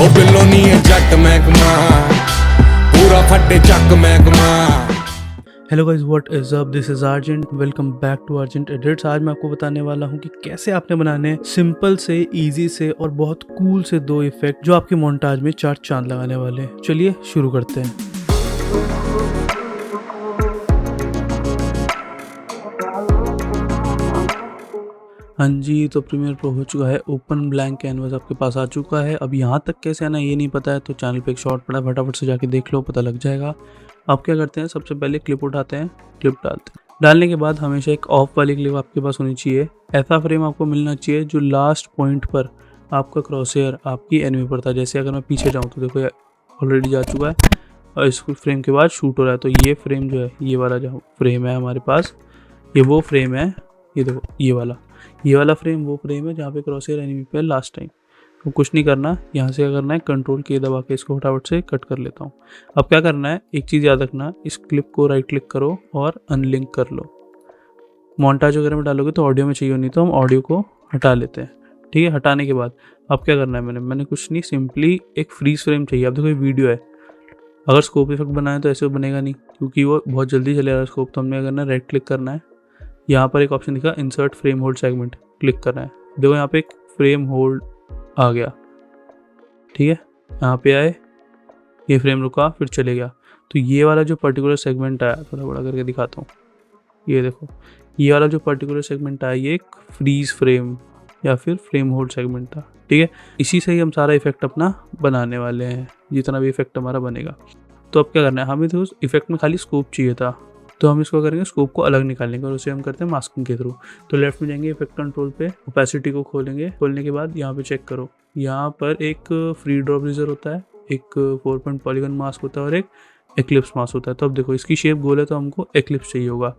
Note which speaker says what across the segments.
Speaker 1: ओ बिल्लो नी जट महकमा पूरा फटे चक महकमा।
Speaker 2: Hello guys, what is up, this is urgent, welcome back to urgent edits. आज मैं आपको बताने वाला हूं कि कैसे आपने बनाने हैं सिंपल से, इजी से और बहुत कूल से दो इफेक्ट जो आपके मोन्टाज में चार चांद लगाने वाले हैं। चलिए शुरू करते हैं। हाँ जी, तो प्रीमियर प्रो हो चुका है ओपन, ब्लैंक कैनवास आपके पास आ चुका है। अब यहाँ तक कैसे आना ये नहीं पता है तो चैनल पे एक शॉर्ट पड़ा है, फटाफट से जाके देख लो, पता लग जाएगा। आप क्या करते हैं, सबसे पहले क्लिप उठाते हैं, क्लिप डालते हैं। डालने के बाद हमेशा एक ऑफ वाली क्लिप आपके पास होनी चाहिए। ऐसा फ्रेम आपको मिलना चाहिए जो लास्ट पॉइंट पर आपका क्रॉसहेयर आपकी एनिमी पर था। जैसे अगर मैं पीछे जाऊँ तो देखो ऑलरेडी जा चुका है और इस फ्रेम के बाद शूट हो रहा है। तो ये फ्रेम जो है, ये वाला जो फ्रेम है हमारे पास, ये वो फ्रेम है। ये देखो ये वाला फ्रेम वो फ्रेम है जहाँ पे क्रॉसहेयर एनिमी पे लास्ट टाइम। तो कुछ नहीं करना, यहाँ से क्या करना है, कंट्रोल की दबा के इसको फटाफट से कट कर लेता हूँ। अब क्या करना है, एक चीज़ याद रखना, इस क्लिप को राइट क्लिक करो और अनलिंक कर लो। मोन्टाज वगैरह में डालोगे तो ऑडियो में चाहिए, नहीं तो हम ऑडियो को हटा लेते हैं। ठीक है, हटाने के बाद अब क्या करना है, मैंने कुछ नहीं, सिंपली एक फ्रीज फ्रेम चाहिए। अब देखो ये वीडियो है, अगर स्कोप इफेक्ट बनाए तो ऐसे बनेगा नहीं क्योंकि वो बहुत जल्दी चलेगा स्कोप। तो हमने क्या करना है, राइट क्लिक करना है, यहाँ पर एक ऑप्शन दिखा insert frame hold segment, click करना है। देखो यहाँ पे एक फ्रेम होल्ड आ गया। ठीक है, यहाँ पे आए, ये फ्रेम रुका, फिर चले गया। तो ये वाला जो पर्टिकुलर सेगमेंट आया, थोड़ा बड़ा करके दिखाता हूँ, ये देखो ये वाला जो पर्टिकुलर सेगमेंट आया, ये एक फ्रीज फ्रेम या फिर फ्रेम होल्ड सेगमेंट था। ठीक है, इसी से ही हम सारा इफेक्ट अपना बनाने वाले हैं, जितना भी इफेक्ट हमारा बनेगा। तो अब क्या करना है, हमें तो उस इफेक्ट में खाली स्कोप चाहिए था, तो हम इसको करेंगे स्कोप को अलग निकालेंगे और उसे हम करते हैं मास्किंग के थ्रू। तो लेफ्ट में जाएंगे, इफेक्ट कंट्रोल पे, ओपेसिटी को खोलेंगे। खोलने के बाद यहाँ पे चेक करो, यहाँ पर एक फ्री ड्रॉ ब्रीजर होता है, एक 4 पॉइंट पॉलीगन मास्क होता है और एक एक्लिप्स मास्क होता है। तो अब देखो इसकी शेप गोल है तो हमको एक्लिप्स चाहिए होगा।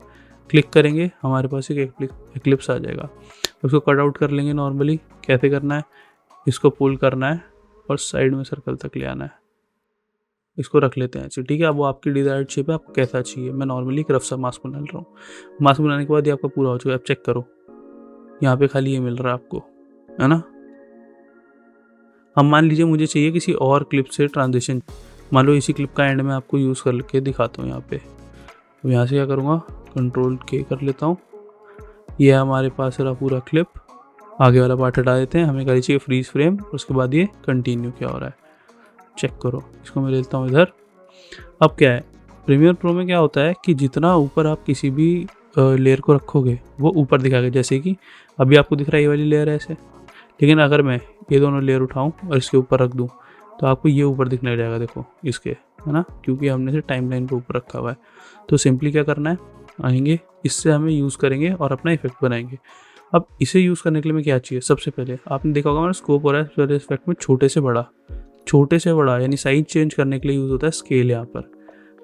Speaker 2: क्लिक करेंगे, हमारे पास एक एक्लिप्स आ जाएगा। उसको कट आउट कर लेंगे नॉर्मली। कैसे करना है, इसको पुल करना है और साइड में सर्कल तक ले आना है, इसको रख लेते हैं ऐसे। ठीक है, अब वो आपकी डिजायर्ड शेप है, आपको कैसा चाहिए। मैं नॉर्मली एक रफ सा मास्क बना रहा हूँ। मास्क बनाने के बाद ये आपका पूरा हो चुका है। अब चेक करो, यहाँ पे खाली ये मिल रहा है आपको, है ना। अब मान लीजिए मुझे चाहिए किसी और क्लिप से ट्रांजिशन, मान लो इसी क्लिप का एंड में आपको यूज़ करके दिखाता हूँ यहाँ पे। अब यहाँ से क्या करूँगा, कंट्रोल के कर लेता हूँ। ये हमारे पास रहा पूरा क्लिप, आगे वाला पार्ट हटा देते हैं। हमें खाली चाहिए फ्रीज फ्रेम, उसके बाद ये कंटिन्यू क्या हो रहा है चेक करो। इसको मैं लेता हूँ इधर। अब क्या है, प्रीमियर प्रो में क्या होता है कि जितना ऊपर आप किसी भी लेयर को रखोगे वो ऊपर दिखाएगा। जैसे कि अभी आपको दिख रहा है ये वाली लेयर है ऐसे, लेकिन अगर मैं ये दोनों लेयर उठाऊं और इसके ऊपर रख दूं तो आपको ये ऊपर दिखने लग जाएगा, देखो इसके, है ना, क्योंकि हमने इसे टाइमलाइन पे ऊपर रखा हुआ है। तो सिंपली क्या करना है, आएंगे, इससे हमें यूज़ करेंगे और अपना इफेक्ट बनाएंगे। अब इसे यूज़ करने के लिए मैं क्या चाहिए, सबसे पहले आपने देखा होगा हमारा स्कोप हो रहा है सबसे इफेक्ट में छोटे से बड़ा यानी साइज चेंज करने के लिए यूज़ होता है स्केल। यहाँ पर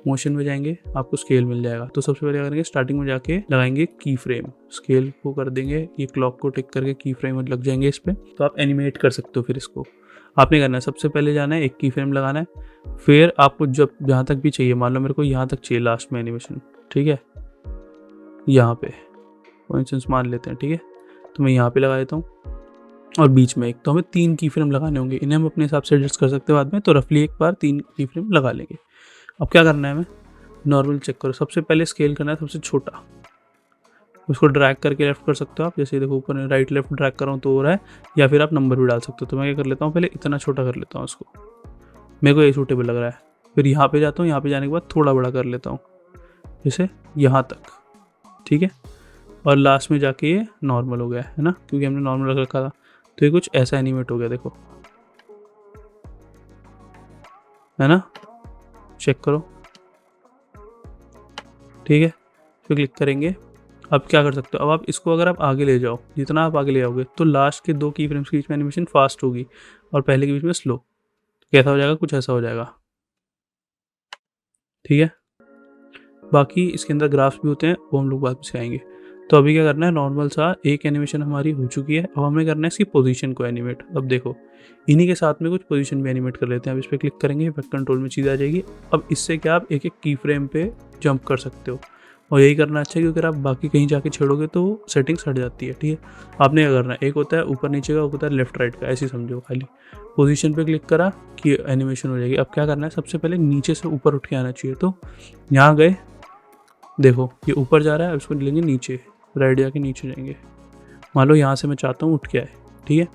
Speaker 2: मोशन में जाएंगे, आपको स्केल मिल जाएगा। तो सबसे पहले क्या करेंगे, स्टार्टिंग में जाके लगाएंगे की फ्रेम, स्केल को कर देंगे, ये क्लॉक को टिक करके की फ्रेम लग जाएंगे इस पर। तो आप एनिमेट कर सकते हो। फिर इसको आपने करना है, सबसे पहले जाना है, एक की फ्रेम लगाना है। फिर आपको जब जहाँ तक भी चाहिए, मान लो मेरे को यहाँ तक चाहिए लास्ट में एनिमेशन, ठीक है, यहाँ पे फॉर इंस्टेंस मान लेते हैं, ठीक है, तो मैं यहाँ पे लगा देता हूँ और बीच में एक, तो हमें 3 की फ्रेम लगाने होंगे। इन्हें हम अपने हिसाब से एडजस्ट कर सकते हैं बाद में, तो रफली एक बार 3 की फ्रेम लगा लेंगे। अब क्या करना है, हमें नॉर्मल चेक करो, सबसे पहले स्केल करना है सबसे छोटा, उसको ड्रैग करके लेफ्ट कर सकते हो आप। जैसे देखो ऊपर राइट लेफ्ट ड्रैग कर रहा हूँ तो हो रहा है, या फिर आप नंबर भी डाल सकते हो। तो मैं क्या कर लेता हूँ, पहले इतना छोटा कर लेता हूँ उसको, मेरे को ये सूटेबल लग रहा है। फिर यहाँ पे जाता हूँ, यहाँ पे जाने के बाद थोड़ा बड़ा कर लेता हूँ, जैसे यहाँ तक, ठीक है, और लास्ट में जाके ये नॉर्मल हो गया, है ना, क्योंकि हमने नॉर्मल रख रखा था। तो ये कुछ ऐसा एनिमेट हो गया, देखो, है ना, चेक करो, ठीक है। फिर क्लिक करेंगे। अब क्या कर सकते हो, अब आप इसको अगर आप आगे ले जाओ, जितना आप आगे ले जाओगे तो लास्ट के 2 की फ्रेम्स के बीच में एनिमेशन फास्ट होगी और पहले के बीच में स्लो। कैसा हो जाएगा, कुछ ऐसा हो जाएगा, ठीक है। बाकी इसके अंदर ग्राफ्स भी होते हैं, वो हम लोग बाद में सिखाएंगे। तो अभी क्या करना है, नॉर्मल सा एक एनिमेशन हमारी हो चुकी है। अब हमें करना है इसकी पोजीशन को एनिमेट। अब देखो इन्हीं के साथ में कुछ पोजीशन भी एनिमेट कर लेते हैं। अब इस पर क्लिक करेंगे, इफेक्ट कंट्रोल में चीज़ आ जाएगी। अब इससे क्या आप एक एक की फ्रेम पे जंप कर सकते हो। और यही करना अच्छा है, क्योंकि अगर आप बाकी कहीं जाके छेड़ोगे तो सेटिंग्स हट जाती है। ठीक है, आपने क्या करना है, एक होता है ऊपर नीचे का, एक होता है लेफ्ट राइट का, ऐसे ही समझो। खाली पोजीशन पे क्लिक करा कि एनिमेशन हो जाएगी। अब क्या करना है, सबसे पहले नीचे से ऊपर उठ के आना चाहिए। तो यहाँ गए, देखो ये ऊपर जा रहा है, अब इसको लेंगे नीचे, राइट जाके नीचे जाएंगे। मान लो यहाँ से मैं चाहता हूँ उठ के आए, ठीक है,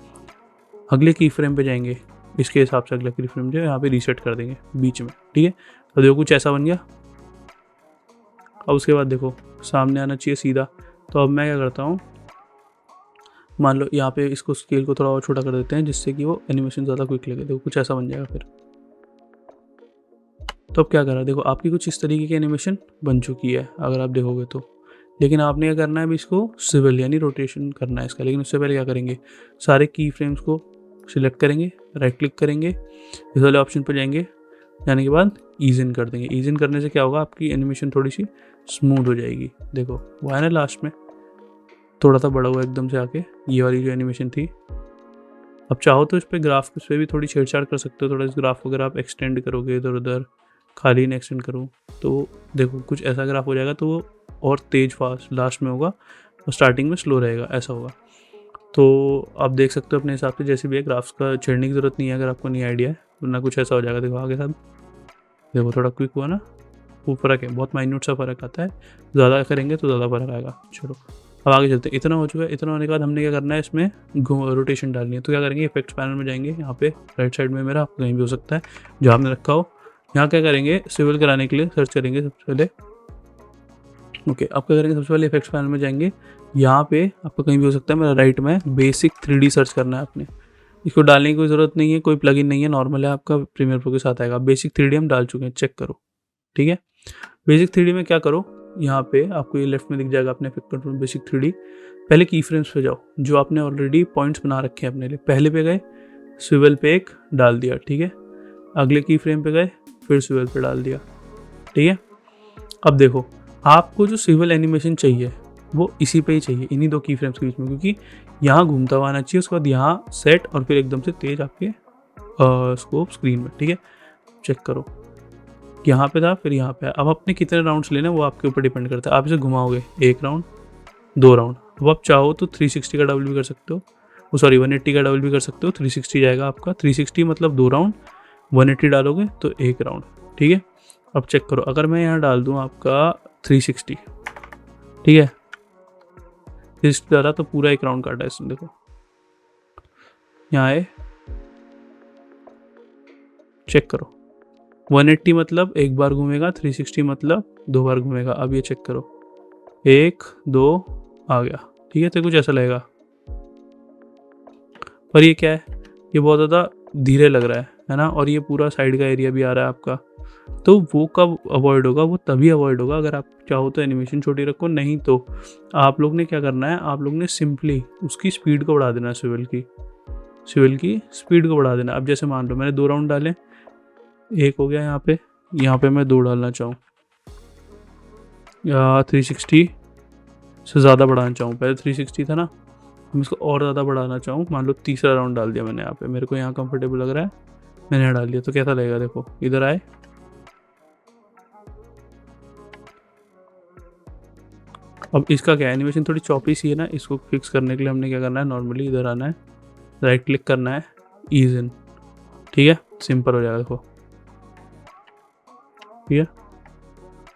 Speaker 2: अगले की फ्रेम पे जाएंगे, इसके हिसाब से अगला की फ्रेम जो है यहाँ पे रीसेट कर देंगे बीच में। ठीक है, तो देखो कुछ ऐसा बन गया। अब उसके बाद देखो सामने आना चाहिए सीधा। तो अब मैं क्या करता हूँ, मान लो यहाँ पे इसको स्केल को थोड़ा और छोटा कर देते हैं, जिससे कि वो एनिमेशन ज़्यादा क्विक लगे। देखो कुछ ऐसा बन जाएगा फिर। तो अब क्या करा, देखो आपकी कुछ इस तरीके की एनिमेशन बन चुकी है अगर आप देखोगे तो। लेकिन आपने क्या करना है, अभी इसको स्विvel यानी रोटेशन करना है इसका। लेकिन उससे पहले क्या करेंगे, सारे की फ्रेम्स को सिलेक्ट करेंगे, राइट क्लिक करेंगे, इस वाले ऑप्शन पर जाएंगे, जाने के बाद ईज इन कर देंगे। ईज इन करने से क्या होगा, आपकी एनिमेशन थोड़ी सी स्मूथ हो जाएगी। देखो वो है ना लास्ट में थोड़ा सा बड़ा हुआ एकदम से आके, ये वाली जो एनिमेशन थी। अब चाहो तो इस पर ग्राफ पे भी थोड़ी छेड़छाड़ कर सकते हो। थोड़ा इस ग्राफ को अगर आप एक्सटेंड करोगे इधर उधर, खाली नहीं एक्सटेंड करो, तो देखो कुछ ऐसा ग्राफ हो जाएगा। तो वो और तेज फास्ट लास्ट में होगा और स्टार्टिंग में स्लो रहेगा, ऐसा होगा। तो आप देख सकते हो अपने हिसाब से, जैसे भी है ग्राफ्स का छेड़ने की ज़रूरत नहीं है अगर आपको नहीं आइडिया है, वरना कुछ ऐसा हो जाएगा। देखो आगे साहब, देखो थोड़ा क्विक हुआ ना, वो फ़र्क है, बहुत माइन्यूट सा फ़र्क आता है। ज़्यादा करेंगे तो ज़्यादा फ़र्क आएगा। चलो अब आगे चलते हैं। इतना हो चुका है। इतना होने के बाद हमने क्या करना है, इसमें रोटेशन डालनी है। तो क्या करेंगे, इफेक्ट्स पैनल में जाएंगे, यहाँ पे राइट साइड में मेरा, कहीं भी हो सकता है जहाँ आपने रखा हो। यहाँ क्या करेंगे, स्विvel कराने के लिए सर्च करेंगे सबसे पहले। ओके, आप क्या करेंगे, सबसे पहले इफेक्ट्स पैनल में जाएंगे, यहाँ पे आपको कहीं भी हो सकता है, मेरा राइट में बेसिक 3D सर्च करना है आपने। इसको डालने की कोई ज़रूरत नहीं है, कोई प्लगइन नहीं है, नॉर्मल है, आपका प्रीमियर प्रो के साथ आएगा। बेसिक 3D हम डाल चुके हैं, चेक करो। ठीक है, बेसिक 3D में क्या करो, यहाँ पे आपको ये लेफ्ट में दिख जाएगा अपने इफेक्ट कंट्रोल बेसिक 3D। पहले की फ्रेम्स पे जाओ, जो आपने ऑलरेडी पॉइंट्स बना रखे हैं अपने लिए। पहले पे गए, स्विvel पे एक डाल दिया, ठीक है, अगले की फ्रेम पे गए, फिर स्विvel पे डाल दिया। ठीक है, अब देखो आपको जो स्विvel एनिमेशन चाहिए वो इसी पे ही चाहिए, इन्हीं दो की फ्रेम्स के बीच में, क्योंकि यहाँ घूमता हुआ आना चाहिए, उसके बाद यहाँ सेट, और फिर एकदम से तेज आपके स्कोप स्क्रीन में। ठीक है, चेक करो, यहाँ पे था फिर यहाँ पे। अब अपने कितने राउंड्स लेने वो आपके ऊपर डिपेंड करता है। आप इसे घुमाओगे 1 राउंड 2 राउंड, अब आप चाहो तो 360 का डबल भी कर सकते हो, सॉरी 180 का डबल भी कर सकते हो। 360 जाएगा आपका, 360 मतलब 2 राउंड, 180 डालोगे तो 1 राउंड। ठीक है, अब चेक करो, अगर मैं यहाँ डाल दूँ आपका 360, ठीक है, इस डाला तो पूरा 1 राउंड काटा है इसने। देखो यहाँ आए, चेक करो, 180 मतलब 1 बार घूमेगा, 360 मतलब 2 बार घूमेगा। अब ये चेक करो, 1 2 आ गया। ठीक है, तो कुछ ऐसा लगेगा, पर ये क्या है, ये बहुत ज़्यादा धीरे लग रहा है ना, और ये पूरा साइड का एरिया भी आ रहा है आपका। तो वो कब अवॉइड होगा, वो तभी अवॉइड होगा अगर आप चाहो तो एनिमेशन छोटी रखो, नहीं तो आप लोग ने क्या करना है, आप लोग ने सिंपली उसकी स्पीड को बढ़ा देना है, स्विvel की स्पीड को बढ़ा देना। अब जैसे मान लो मैंने 2 राउंड डाले, 1 हो गया, यहाँ पे मैं 2 डालना चाहूँ या 360 से ज़्यादा बढ़ाना चाहूँ, पहले 360 था ना, मैं इसको और ज़्यादा बढ़ाना चाहूँ, मान लो तीसरा राउंड डाल दिया मैंने यहाँ पे, मेरे को यहाँ कंफर्टेबल लग रहा है, मैंने यहाँ डाल दिया, तो कैसा लगेगा। देखो इधर आए, अब इसका क्या एनिमेशन थोड़ी चॉपी सी है ना, इसको फिक्स करने के लिए हमने क्या करना है, नॉर्मली इधर आना है, राइट क्लिक करना है, ईज इन। ठीक है, सिंपल हो जाएगा। देखो ठीक है,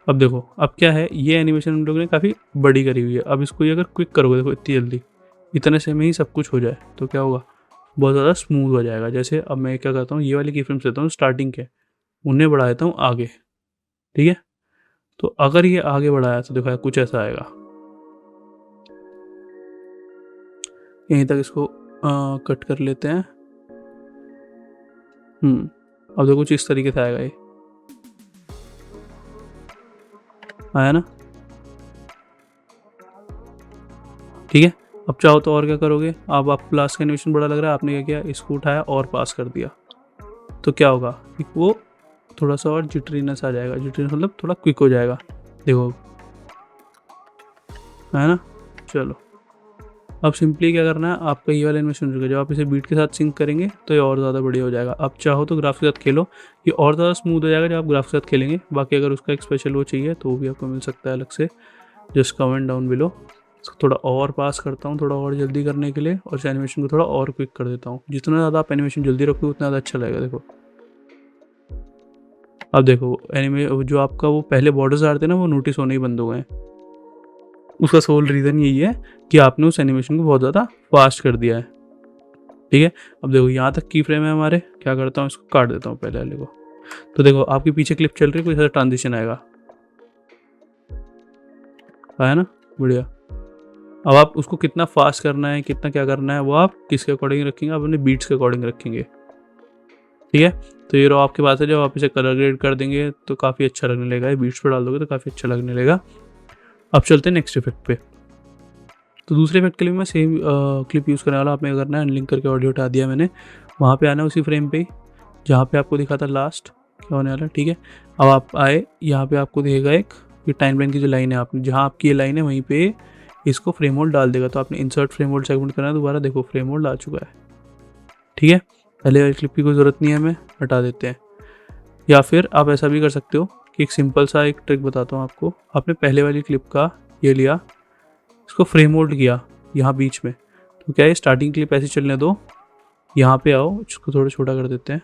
Speaker 2: अब देखो अब क्या है, ये एनिमेशन हम लोग ने काफ़ी बड़ी करी हुई है। अब इसको ये अगर क्विक करोगे, देखो इतनी जल्दी, इतने से में ही सब कुछ हो जाए, तो क्या होगा, बहुत ज़्यादा स्मूथ हो जाएगा। जैसे अब मैं क्या करता हूँ, ये वाली की फ्रेम्स लेता हूँ स्टार्टिंग के, उन्हें बढ़ा देता हूँ आगे। ठीक है, तो अगर ये आगे बढ़ाया तो देखो कुछ ऐसा आएगा, यहीं तक इसको कट कर लेते हैं। अब देखो कुछ इस तरीके से आएगा, ये आया ना। ठीक है, अब चाहो तो और क्या करोगे, अब आप प्लस का एनिमेशन बड़ा लग रहा है, आपने क्या किया, इसको उठाया और पास कर दिया, तो क्या होगा, वो थोड़ा सा और जिटरीनेस आ जाएगा। जिटरीनेस मतलब थोड़ा क्विक हो जाएगा, देखो है ना। चलो अब सिंपली क्या करना है, आपका ये वाला एनिमेशन रुकेगा, जब आप इसे बीट के साथ सिंक करेंगे तो ये और ज़्यादा बढ़िया हो जाएगा। आप चाहो तो ग्राफ के साथ खेलो, ये और ज़्यादा स्मूथ हो जाएगा जब आप ग्राफ के साथ खेलेंगे। बाकी अगर उसका एक स्पेशल वो चाहिए तो वो भी आपको मिल सकता है अलग से, जस्ट कमेंट डाउन बिलो। इसको थोड़ा और पास करता हूँ, थोड़ा और जल्दी करने के लिए, और इस एनिमेशन को थोड़ा और क्विक कर देता हूँ। जितना ज़्यादा आप एनिमेशन जल्दी रखोगे उतना ज़्यादा अच्छा लगेगा। देखो अब देखो जो आपका वो पहले बॉर्डर्स आ रहे थे ना, वो नोटिस होने ही बंद हो गए। उसका सोल रीज़न यही है कि आपने उस एनिमेशन को बहुत ज़्यादा फास्ट कर दिया है। ठीक है, अब देखो यहाँ तक की फ्रेम है हमारे। क्या करता हूँ, इसको काट देता हूँ पहले वाले को। तो देखो आपके पीछे क्लिप चल रही है, कोई ऐसा ट्रांजिशन आएगा, आया ना, बढ़िया। अब आप उसको कितना फास्ट करना है, कितना क्या करना है, वो आप किसके अकॉर्डिंग रखेंगे, आप अपने बीट्स के अकॉर्डिंग रखेंगे। ठीक है, तो ये रो आपके पास है। जब आप इसे कलर ग्रेड कर देंगे तो काफ़ी अच्छा लगने लगेगा, ये बीट्स पर डाल दोगे तो काफ़ी अच्छा लगने लगेगा। अब चलते हैं नेक्स्ट इफेक्ट पे। तो दूसरे इफेक्ट के लिए मैं सेम क्लिप यूज़ करने वाला। आपने क्या करना है, अनलिंक करके ऑडियो हटा दिया मैंने, वहाँ पे आना है उसी फ्रेम पे जहाँ पे आपको दिखा था लास्ट क्या होने वाला। ठीक है, अब आप आए, यहाँ पे आपको दिखेगा एक ये टाइमलाइन की जो लाइन है, आपने जहाँ आपकी ये लाइन है वहीं पे इसको फ्रेम होल्ड डाल देगा। तो आपने इंसर्ट फ्रेम होल्ड सेगमेंट करना है दोबारा। देखो फ्रेम होल्ड आ चुका है। ठीक है, पहले वाली क्लिप की कोई ज़रूरत नहीं है, हमें हटा देते हैं। या फिर आप ऐसा भी कर सकते हो कि एक सिंपल सा एक ट्रिक बताता हूँ आपको। आपने पहले वाली क्लिप का ये लिया, इसको फ्रेम होल्ड किया यहाँ बीच में, तो क्या है, स्टार्टिंग क्लिप ऐसे चलने दो, यहाँ पे आओ, इसको थोड़ा छोटा कर देते हैं।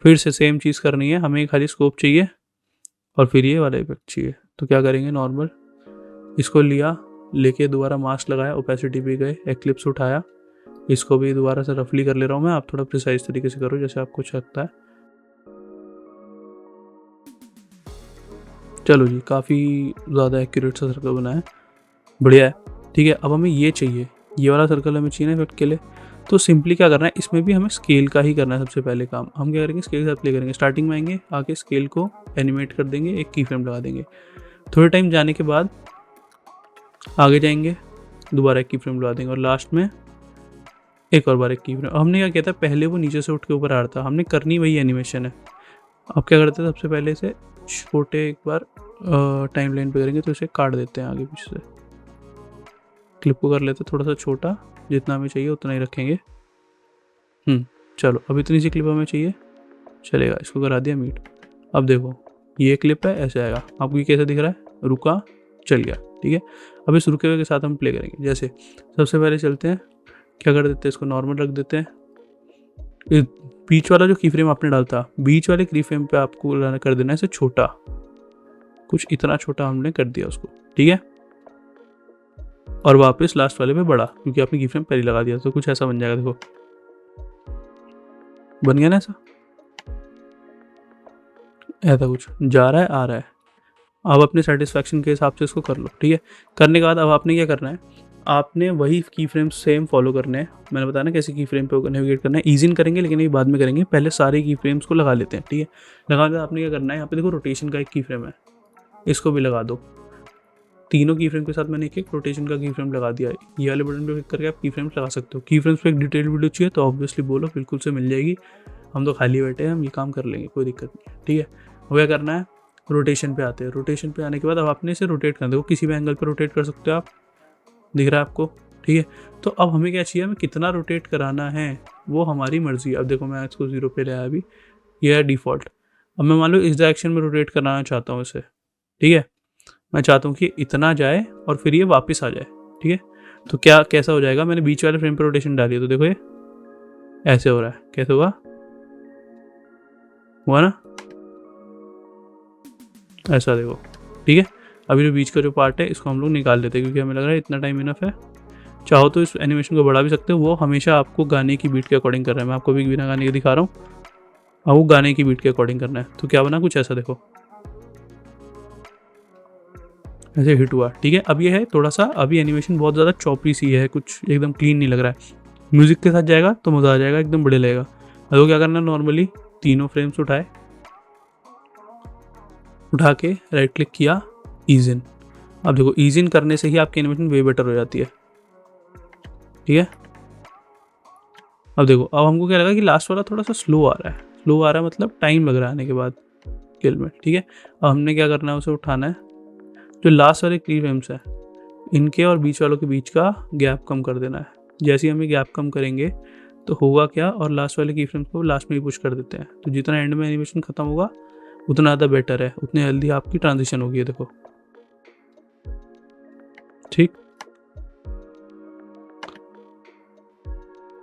Speaker 2: फिर से सेम चीज़ करनी है, हमें खाली स्कोप चाहिए और फिर ये वाला इफेक्ट चाहिए। तो क्या करेंगे, नॉर्मल इसको लिया, लेके दोबारा मास्क लगाया, ओपेसिटी पे गए, एक्लिप्स उठाया, इसको भी दोबारा से रफली कर ले रहा हूँ मैं। आप थोड़ा प्रिसाइज तरीके से करो जैसे आपको अच्छा लगता है। चलो जी, काफ़ी ज़्यादा एक्यूरेट सा सर्कल बना है, बढ़िया है। ठीक है, अब हमें ये चाहिए, ये वाला सर्कल हमें चाहिए ना इफेक्ट के लिए। तो सिंपली क्या करना है, इसमें भी हमें स्केल का ही करना है सबसे पहले काम। हम क्या करेंगे, स्केल के साथ प्ले करेंगे। स्टार्टिंग में आएंगे, आके स्केल को एनिमेट कर देंगे, एक की फ्रेम लगा देंगे। थोड़े टाइम जाने के बाद आगे जाएंगे, दोबारा एक की फ्रेम लगा देंगे, और लास्ट में एक और बार एक की फ्रेम। हमने क्या किया था, पहले वो नीचे से उठ के ऊपर आ रहा था, हमने करनी वही एनिमेशन है। अब क्या करते हैं, सबसे पहले इसे छोटे एक बार टाइम लाइन पे करेंगे, तो इसे काट देते हैं आगे पीछे से। क्लिप को कर लेते हैं थोड़ा सा छोटा, जितना हमें चाहिए उतना ही रखेंगे। चलो, अब इतनी सी क्लिप हमें चाहिए, चलेगा, इसको करा दिया मीट। अब देखो ये क्लिप है, ऐसे आएगा। आपको ये कैसे दिख रहा है, रुका, चल गया। ठीक है, अब इस रुके हुए के साथ हम प्ले करेंगे। जैसे सबसे पहले चलते हैं, क्या कर देते हैं, इसको नॉर्मल रख देते हैं। बीच वाला जो की फ्रेम आपने डालता, बीच वाले की फ्रेम पे आपको कर देना है इसे छोटा, कुछ इतना छोटा हमने कर दिया उसको। ठीक है, और वापस लास्ट वाले पे बड़ा, क्योंकि आपने की फ्रेम पहले लगा दिया, तो कुछ ऐसा बन जाएगा। देखो बन गया ना ऐसा, ऐसा कुछ जा रहा है, आ रहा है। अब अपने सेटिस्फैक्शन के हिसाब से इसको कर लो। ठीक है, करने के बाद अब आपने क्या करना है, आपने वही की फ्रेम सेम फॉलो करने हैं। मैंने बताया ना कैसे की फ्रेम पे नेविगेट करना है। ईजी करेंगे लेकिन ये बाद में करेंगे, पहले सारे की फ्रेम्स को लगा लेते हैं। ठीक है, लगाने के बाद आपने क्या करना है, यहाँ पे देखो रोटेशन का एक की फ्रेम है, इसको भी लगा दो। तीनों की फ्रेम के साथ मैंने एक एक रोटेशन का की फ्रेम लगा दिया है। ये वाले बटन पे क्लिक करके आप की फ्रेम्स लगा सकते हो। की फ्रेम्स पे एक डिटेल वीडियो चाहिए तो ऑब्वियसली बोलो, बिल्कुल से मिल जाएगी। हम तो खाली बैठे हैं, हम ये काम कर लेंगे, कोई दिक्कत नहीं है। ठीक है, वो क्या करना है, रोटेशन पे आते हैं। रोटेशन पे आने के बाद अब आपने इसे रोटेट करना, देखो किसी भी एंगल पर रोटेट कर सकते हो आप, दिख रहा है आपको। ठीक है, तो अब हमें क्या चाहिए, हमें कितना रोटेट कराना है वो हमारी मर्जी। अब देखो मैं इसको 0 पे ले आया, अभी ये है डिफ़ॉल्ट। अब मैं मान लो इस डायरेक्शन में रोटेट कराना चाहता हूँ इसे। ठीक है, मैं चाहता हूँ कि इतना जाए और फिर ये वापस आ जाए। ठीक है, तो क्या कैसा हो जाएगा, मैंने बीच वाले फ्रेम पर रोटेशन डाली है, तो देखो ये ऐसे हो रहा है। कैसे हुआ ना, ऐसा देखो। ठीक है, अभी जो बीच का जो पार्ट है इसको हम लोग निकाल लेते हैं, क्योंकि हमें लग रहा है इतना टाइम इनफ है। चाहो तो इस एनिमेशन को बढ़ा भी सकते हो, वो हमेशा आपको गाने की बीट के अकॉर्डिंग कर रहा है। मैं आपको भी बिना गाने के दिखा रहा हूँ, अब वो गाने की बीट के अकॉर्डिंग करना है। तो क्या बना, कुछ ऐसा देखो, ऐसे हिट हुआ। ठीक है, अब ये है थोड़ा सा, अभी एनिमेशन बहुत ज़्यादा चॉपी सी है, कुछ एकदम क्लीन नहीं लग रहा है। म्यूज़िक के साथ जाएगा तो मज़ा आ जाएगा, एकदम बढ़िया लगेगा। अब तो क्या करना है, नॉर्मली तीनों फ्रेम्स उठा के राइट क्लिक किया, ईज इन। अब देखो ईज इन करने से ही आपकी एनिमेशन वे बेटर हो जाती है। ठीक है, अब देखो, अब हमको क्या लगा कि लास्ट वाला थोड़ा सा स्लो आ रहा है। स्लो आ रहा है मतलब टाइम लग रहा है आने के बाद किल में। ठीक है, अब हमने क्या करना है, उसे उठाना है, जो लास्ट वाले की फ्रेम्स है इनके और बीच वालों के बीच का गैप कम कर देना है। जैसे ही हम ये गैप कम करेंगे तो होगा क्या, और लास्ट वाले की फ्रेम्स को लास्ट में ही पुश कर देते हैं, तो जितना एंड में एनिमेशन खत्म होगा उतना ज़्यादा बेटर है, उतनी जल्दी आपकी ट्रांजिशन होगी। ये देखो, ठीक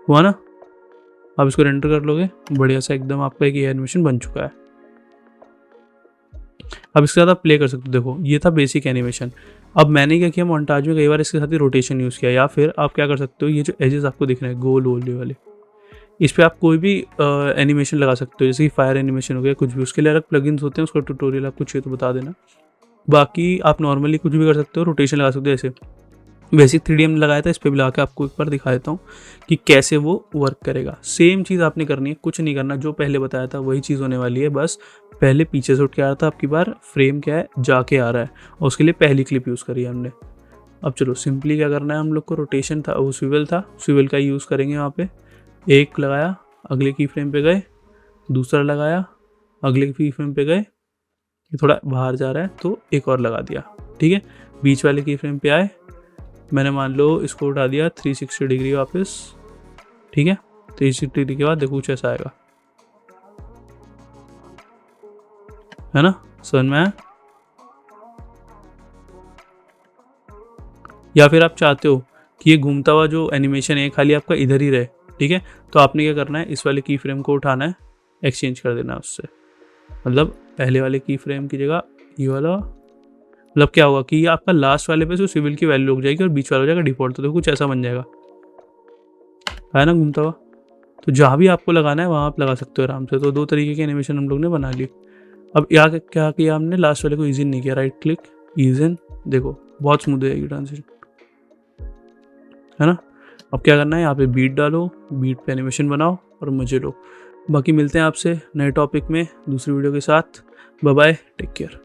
Speaker 2: हुआ ना। आप इसको रेंडर कर लोगे, बढ़िया सा एकदम आपका एक एनिमेशन बन चुका है। अब इसके साथ आप प्ले कर सकते हो। देखो ये था बेसिक एनिमेशन। अब मैंने क्या किया, मोन्टाज में कई बार इसके साथ ही रोटेशन यूज़ किया, या फिर आप क्या कर सकते हो, ये जो एजेस आपको दिख रहे हैं गोल गोल वाले, इस पर आप कोई भी एनिमेशन लगा सकते हो, जैसे कि फायर एनिमेशन हो गया, कुछ भी। उसके लिए अलग प्लगइन्स होते हैं, उसका ट्यूटोरियल आपको चाहिए तो बता देना। बाकी आप नॉर्मली कुछ भी कर सकते हो, रोटेशन लगा सकते हो। जैसे बेसिक 3D हमने लगाया था, इस पर भी लगा के आपको एक बार दिखा देता हूँ कि कैसे वो वर्क करेगा। सेम चीज़ आपने करनी है, कुछ नहीं करना, जो पहले बताया था वही चीज़ होने वाली है। बस पहले पीछे से उठ के आ रहा था, आपकी बार फ्रेम क्या है जाके आ रहा है, और उसके लिए पहली क्लिप यूज़ करी है हमने। अब चलो सिंपली क्या करना है, हम लोग को रोटेशन था, वो स्विवल था, स्विवल का यूज़ करेंगे। वहाँ पे एक लगाया, अगले की फ्रेम पे गए, दूसरा लगाया, अगले की फ्रेम पे गए, ये थोड़ा बाहर जा रहा है तो एक और लगा दिया, ठीक है। बीच वाले की फ्रेम पे आए, मैंने मान लो इसको उठा दिया 360 डिग्री वापस, ठीक है। 360 डिग्री के बाद देखो कुछ ऐसा आएगा, है ना, समझ में आया। या फिर आप चाहते हो कि ये घूमता हुआ जो एनिमेशन है खाली आपका इधर ही रहे, ठीक है, तो आपने क्या करना है, इस वाले की फ्रेम को उठाना है, एक्सचेंज कर देना है उससे। मतलब पहले वाले की फ्रेम की जगह ये वाला, मतलब क्या होगा कि ये आपका लास्ट वाले पे सिविल की वैल्यू लग जाएगी और बीच वाला हो जाएगा डिफॉल्ट, तो देखो कुछ ऐसा बन जाएगा, है ना, घूमता हुआ। तो जहाँ भी आपको लगाना है वहाँ आप लगा सकते हो आराम से। तो दो तरीके के एनिमेशन हम लोग ने बना ली। अब यहाँ क्या किया हमने, लास्ट वाले को ईज़ इन नहीं किया, राइट क्लिक ईज़ इन, देखो बहुत स्मूथ है ये ट्रांजिशन, है ना। अब क्या करना है, यहाँ पे बीट डालो, बीट पे एनिमेशन बनाओ और मजे लो। बाकी मिलते हैं आपसे नए टॉपिक में दूसरी वीडियो के साथ। Bye bye, take care.